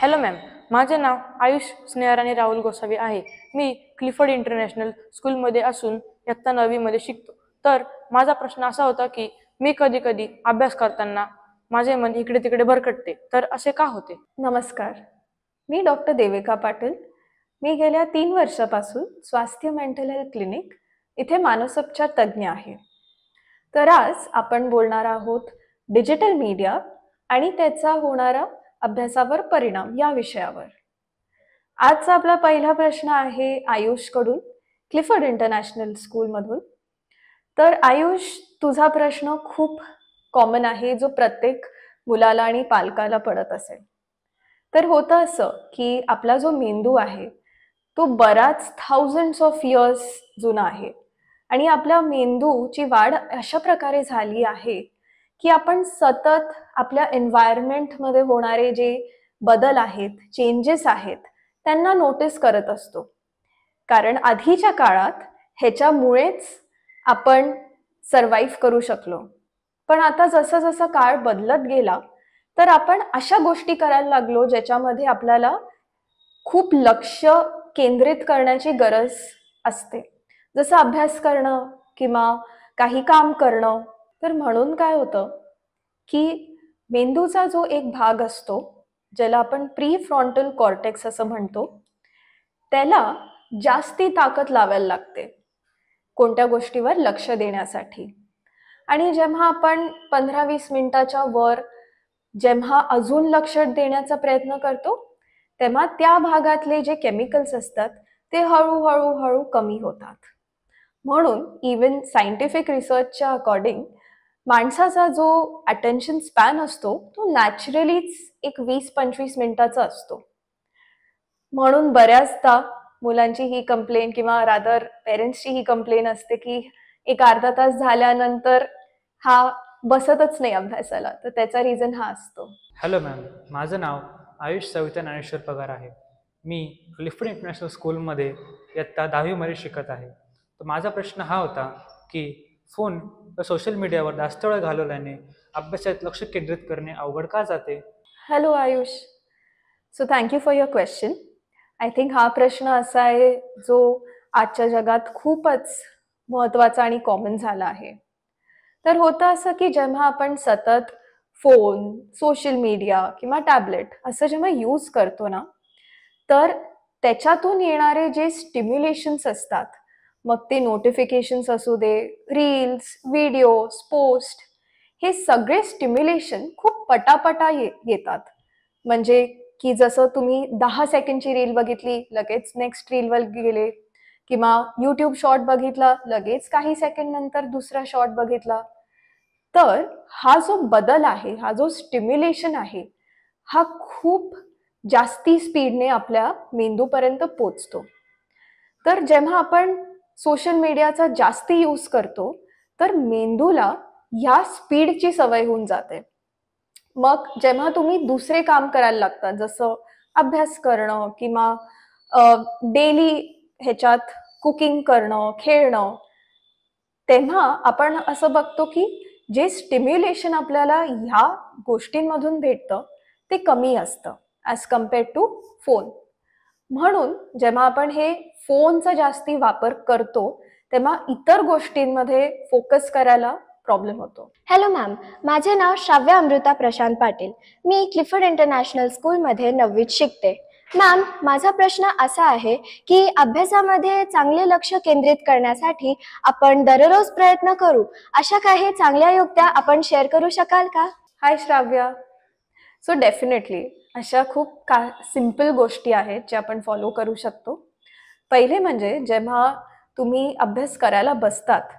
Hello ma'am, माझे नाव आयुष स्नेहराणी राहुल गोसावी आहे. मी Clifford international स्कूलमध्ये असून इयत्ता 9वीमध्ये शिकतो. तर माझा प्रश्न असा होता की मी कधी कधी अभ्यास करताना माझे मन इकडे तिकडे भरकटते, तर असे का होते? नमस्कार, मी डॉक्टर देविका पाटील. मी गेल्या 3 वर्षापासून स्वास्थ्य मेंटल हेल्थ क्लिनिक इथे मानसोपचार तज्ज्ञ आहे. तर आज आपण बोलणार आहोत डिजिटल मीडिया आणि त्याचा होणारा अभ्यासावर परिणाम या विषयावर. आजचा आपला पहिला प्रश्न आहे आयुषकडून, क्लिफर्ड इंटरनॅशनल स्कूलमधून. तर आयुष, तुझा प्रश्न खूप कॉमन आहे, जो प्रत्येक मुलाला आणि पालकाला पडत असेल. तर होतं असं की आपला जो मेंदू आहे तो बराच थाउजंड्स ऑफ इयर्स जुना आहे आणि आपल्या मेंदूची वाढ अशा प्रकारे झाली आहे की आपण सतत आपल्या एन्व्हायरमेंटमध्ये होणारे जे बदल आहेत, चेंजेस आहेत, त्यांना नोटीस करत असतो. कारण आधीच्या काळात ह्याच्यामुळेच आपण सर्वाईव्ह करू शकलो. पण आता जसं जसं काळ बदलत गेला तर आपण अशा गोष्टी करायला लागलो ज्याच्यामध्ये आपल्याला खूप लक्ष केंद्रित करण्याची गरज असते, जसं अभ्यास करणं किंवा काही काम करणं. तर म्हणून काय होतं की मेंदूचा जो एक भाग असतो, ज्याला आपण प्री फ्रंटल कॉर्टेक्स असं म्हणतो, त्याला जास्ती ताकद लावायला लागते कोणत्या गोष्टीवर लक्ष देण्यासाठी. आणि जेव्हा आपण 15-20 मिनिटाच्या वर जेव्हा अजून लक्ष देण्याचा प्रयत्न करतो तेव्हा त्या भागातले जे केमिकल्स असतात ते हळूहळू कमी होतात. म्हणून इवन सायंटिफिक रिसर्चच्या अकॉर्डिंग माणसाचा जो अटेन्शन स्पॅन असतो तो नॅचरलीच एक 20-25 मिनिटाचा असतो. म्हणून बऱ्याचदा मुलांची ही कंप्लेन किंवा रादर पेरेंट्सची ही कंप्लेन असते की एक अर्धा तास झाल्यानंतर हा बसतच नाही अभ्यासाला. तर त्याचा रिझन हा असतो. हॅलो मॅम, माझं नाव आयुष सविता ज्ञानेश्वर पगार आहे. मी क्लिफर्ड इंटरनॅशनल स्कूलमध्ये इयत्ता 10वीमध्ये शिकत आहे. तर माझा प्रश्न हा होता की फोन व सोशल मीडियावर जास्त वेळ घालवल्याने अभ्यासात लक्ष केंद्रित करणे अवघड का जाते? Hello Ayush, so thank you for your question. I think हा प्रश्न असा आहे जो आजच्या जगात खूपच महत्त्वाचा आणि कॉमन झाला आहे. तर होतं असं की जेव्हा आपण सतत फोन, सोशल मीडिया किंवा टॅबलेट असं जेव्हा यूज करतो ना, तर त्याच्यातून येणारे जे स्टिम्युलेशन्स असतात, मग ते नोटिफिकेशन्स असू दे, रील्स, व्हिडिओज, पोस्ट, हे सगळे स्टिम्युलेशन खूप पटापटा येतात. म्हणजे की जसं तुम्ही 10 सेकंडची रील बघितली, लगेच नेक्स्ट रीलवर गेले, किंवा यूट्यूब शॉर्ट बघितला, लगेच काही सेकंड नंतर दुसरा शॉर्ट बघितला. तर हा जो बदल आहे, हा जो स्टिम्युलेशन आहे, हा खूप जास्ती स्पीडने आपल्या मेंदूपर्यंत पोचतो. तर जेव्हा आपण सोशल मीडियाचा जास्ती यूज करतो तर मेंदूला ह्या स्पीडची सवय होऊन जाते. मग जेव्हा तुम्ही दुसरे काम करायला लागता, जसं अभ्यास करणं किंवा डेली ह्याच्यात कुकिंग करणं, खेळणं, तेव्हा आपण असं बघतो की जे स्टिम्युलेशन आपल्याला ह्या गोष्टींमधून भेटतं ते कमी असतं ॲज कम्पेअर्ड टू फोन. म्हणून जेव्हा आपण हे फोनचा जास्ती वापर करतो तेव्हा इतर गोष्टींमध्ये फोकस करायला प्रॉब्लेम होतो. हॅलो मॅम, माझे नाव श्राव्या अमृता प्रशांत पाटील. मी क्लिफर्ड इंटरनॅशनल स्कूलमध्ये 9वीत शिकते. मॅम, माझा प्रश्न असा आहे की अभ्यासामध्ये चांगले लक्ष केंद्रित करण्यासाठी आपण दररोज प्रयत्न करू अशा काही चांगल्या युक्त्या आपण शेअर करू शकाल का? हाय श्राव्या. सो डेफिनेटली अशा खूप सिम्पल गोष्टी आहेत ज्या आपण फॉलो करू शकतो. पहिले म्हणजे जेव्हा तुम्ही अभ्यास करायला बसतात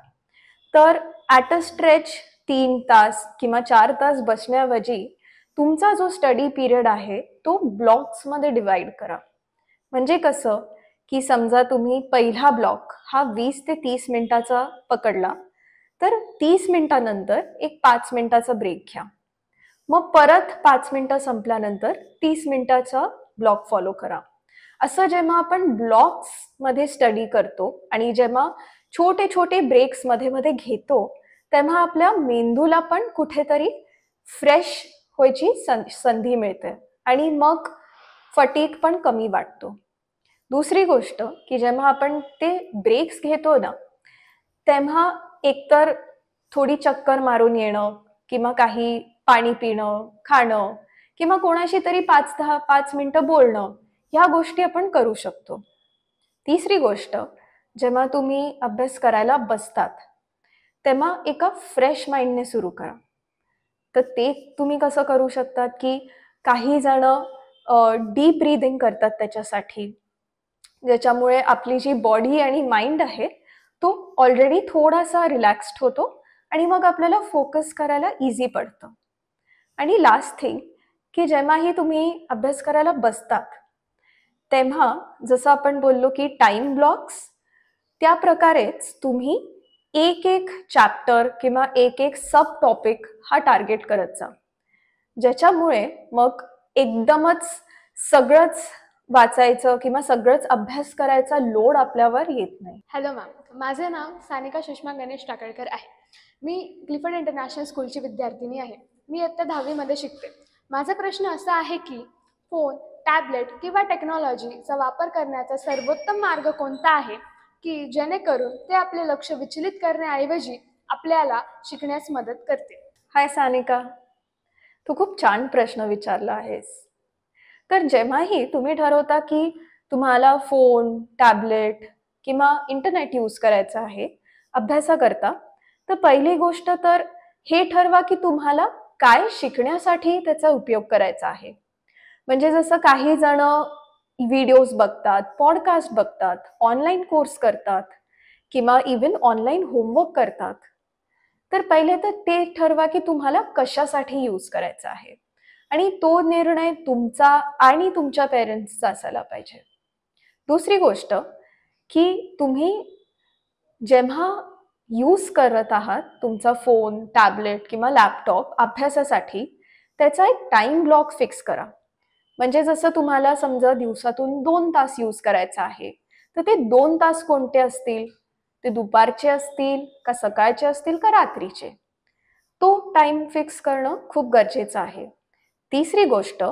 तर ॲट अ स्ट्रेच 3 तास किंवा 4 तास बसण्याऐवजी तुमचा जो स्टडी पिरियड आहे तो ब्लॉक्समध्ये डिवाइड करा. म्हणजे कसं की समजा तुम्ही पहिला ब्लॉक हा 20 ते 30 मिनिटाचा पकडला तर 30 मिनिटानंतर एक 5 मिनिटाचा ब्रेक घ्या. मग परत 5 मिनिटं संपल्यानंतर 30 मिनिटाचा ब्लॉक फॉलो करा. असं जेव्हा आपण ब्लॉक्समध्ये स्टडी करतो आणि जेव्हा छोटे छोटे ब्रेक्स मध्ये मध्ये घेतो तेव्हा आपल्या मेंदूला पण कुठेतरी फ्रेश व्हायची संधी मिळते आणि मग फटीग पण कमी वाटतो. दुसरी गोष्ट की जेव्हा आपण ते ब्रेक्स घेतो ना, तेव्हा एकतर थोडी चक्कर मारून येणं किंवा काही पाणी पिणं, खाणं किंवा कोणाशी तरी 5-10 मिनिटं बोलणं, ह्या गोष्टी आपण करू शकतो. तिसरी गोष्ट, जेव्हा तुम्ही अभ्यास करायला बसतात तेव्हा एका फ्रेश माइंडने सुरू करा. तर ते तुम्ही कसं करू शकतात की काही जण डीप ब्रीदिंग करतात त्याच्यासाठी, ज्याच्यामुळे आपली जी बॉडी आणि माइंड आहे तो ऑलरेडी थोडासा रिलॅक्स्ड होतो आणि मग आपल्याला फोकस करायला इझी पडतं. आणि लास्ट थिंग की जेव्हाही तुम्ही अभ्यास करायला बसतात तेव्हा जसं आपण बोललो की टाइम ब्लॉक्स, त्या प्रकारेच तुम्ही एक एक चॅप्टर किंवा एक एक सब टॉपिक हा टार्गेट करत जा, ज्याच्यामुळे मग एकदमच सगळंच वाचायचं किंवा सगळंच अभ्यास करायचा लोड आपल्यावर येत नाही. हॅलो मॅम, माझे नाव सानिका सुषमा गणेश टाकळकर आहे. मी क्लिफर्ड इंटरनॅशनल स्कूलची विद्यार्थिनी आहे. मी इयत्ता 10वीमध्ये शिकते. माझा प्रश्न असा आहे की फोन, टॅबलेट किंवा टेक्नॉलॉजीचा वापर करण्याचा सर्वोत्तम मार्ग कोणता आहे की जेणेकरून ते आपले लक्ष विचलित करण्याऐवजी आपल्याला शिकण्यास मदत करते. हाय सानिका, तू खूप छान प्रश्न विचारला आहेस. तर जेव्हाही तुम्ही ठरवता की तुम्हाला फोन, टॅबलेट किंवा इंटरनेट यूज करायचं आहे अभ्यासाकरता, तर पहिली गोष्ट तर हे ठरवा की तुम्हाला काय शिकण्यासाठी त्याचा उपयोग करायचा आहे. म्हणजे जसं काही जण व्हिडिओज बघतात, पॉडकास्ट बघतात, ऑनलाईन कोर्स करतात किंवा इवन ऑनलाईन होमवर्क करतात. तर पहिले तर ते ठरवा की तुम्हाला कशासाठी यूज करायचा आहे आणि तो निर्णय तुमचा आणि तुमच्या पेरेंट्सचा असायला पाहिजे. दुसरी गोष्ट की तुम्ही जेव्हा यूज करत आहात तुमचा फोन, टॅबलेट किंवा लॅपटॉप अभ्यासासाठी, त्याचा एक टाइम ब्लॉक फिक्स करा. म्हणजे जसं तुम्हाला समजा दिवसातून 2 तास यूज करायचा आहे, तर ते 2 तास कोणते असतील? ते दुपारचे असतील का सकाळचे असतील का रात्रीचे? तो टाइम फिक्स करणं खूप गरजेचं आहे. तिसरी गोष्ट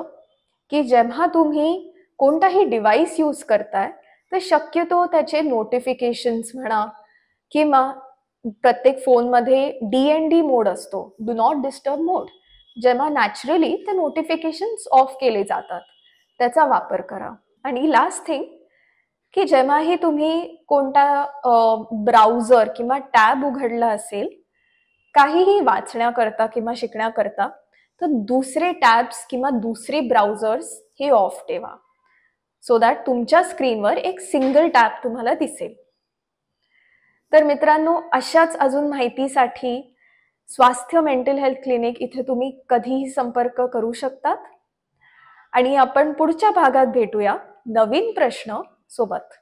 की जेव्हा तुम्ही कोणताही डिव्हाइस यूज करताय तर शक्यतो त्याचे नोटिफिकेशन्स म्हणा किंवा प्रत्येक फोनमध्ये DND मोड असतो, डू नॉट डिस्टर्ब मोड, जेव्हा नॅचरली ते नोटिफिकेशन्स ऑफ केले जातात त्याचा वापर करा. आणि लास्ट थिंग की जेव्हाही तुम्ही कोणता ब्राउझर किंवा टॅब उघडला असेल काहीही वाचण्याकरता किंवा शिकण्याकरता, तर दुसरे टॅब्स किंवा दुसरे ब्राउझर्स हे ऑफ ठेवा, सो दॅट तुमच्या स्क्रीनवर एक सिंगल टॅब तुम्हाला दिसेल. तर मित्रांनो, अशाच अजून माहितीसाठी स्वास्थ्य मेंटल हेल्थ क्लिनिक इथे तुम्ही कधीही संपर्क करू शकतात. आणि आपण पुढच्या भागात भेटूया नवीन प्रश्न सोबत.